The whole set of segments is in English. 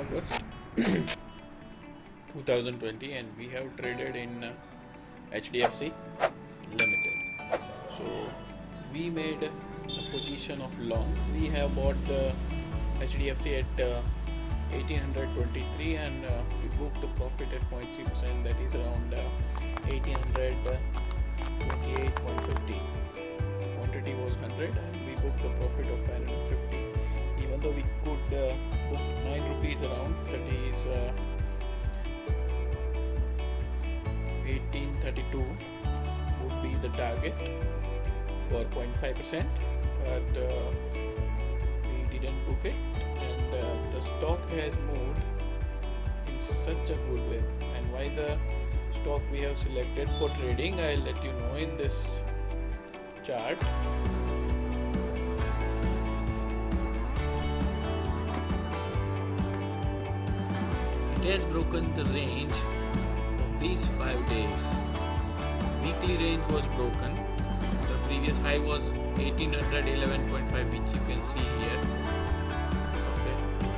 August 2020, and we have traded in HDFC Limited. So we made a position of long. We have bought the HDFC at 1823 and we booked the profit at 0.3%, that is around 1828.50. The quantity was 100 and we booked the profit of 550. Even though we could book 9 rupees around, that is 1832 would be the target for 0.5%, but we didn't book it, and the stock has moved in such a good way. And why the stock we have selected for trading, I'll let you know in this chart. It has broken the range of these 5 days. Weekly range was broken. The previous high was 1811.5, which you can see here. Okay,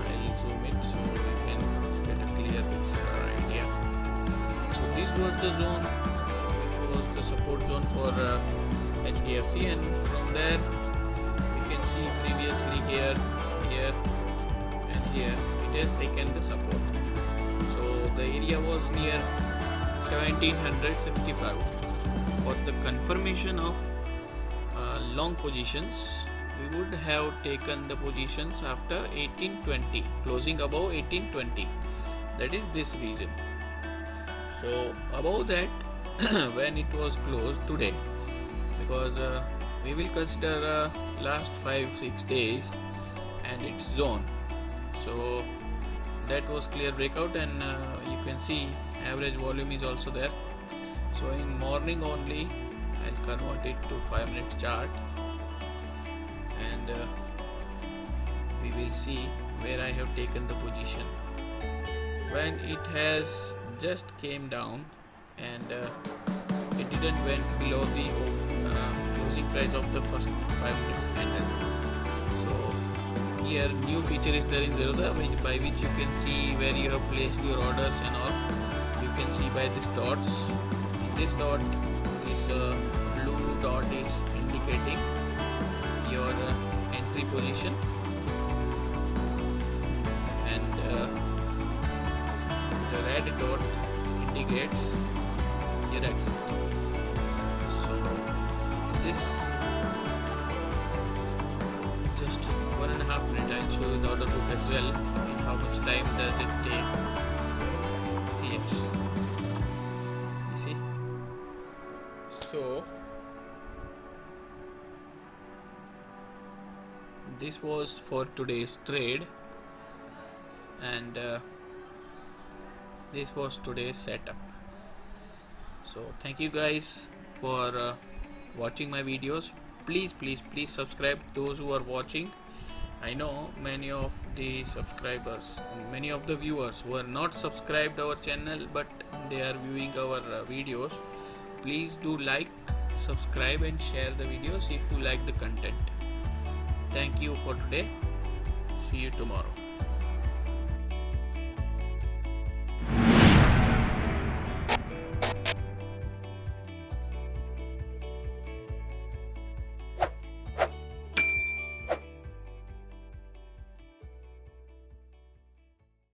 I'll zoom it so you can get a clear picture or idea. So this was the zone which was the support zone for HDFC, and from there we can see previously here and here it has taken the support. So the area was near 1765. For the confirmation of long positions, we would have taken the positions after 1820, closing above 1820. That is this region. So above that when it was closed today, because we will consider last 5-6 days and its zone. So that was clear breakout, and you can see average volume is also there. So in morning only I'll convert it to 5 minutes chart, and we will see where I have taken the position. When it has just came down and it didn't went below the closing price of the first 5 minutes candle. So here new feature is there in ZERODHA, by which you can see where you have placed your orders and all. You can see by these dots. In this dot, this blue dot is indicating your entry position, and the red dot indicates your exit. So this just 1.5 minutes I'll show you the order book as well, and how much time does it take. Yes, you see. So this was for today's trade, and this was today's setup. So thank you guys for watching my videos. Please subscribe those who are watching. I know many of the subscribers, many of the viewers who are not subscribed our channel, but they are viewing our videos. Please do like, subscribe and share the videos if you like the content. Thank you for today. See you tomorrow.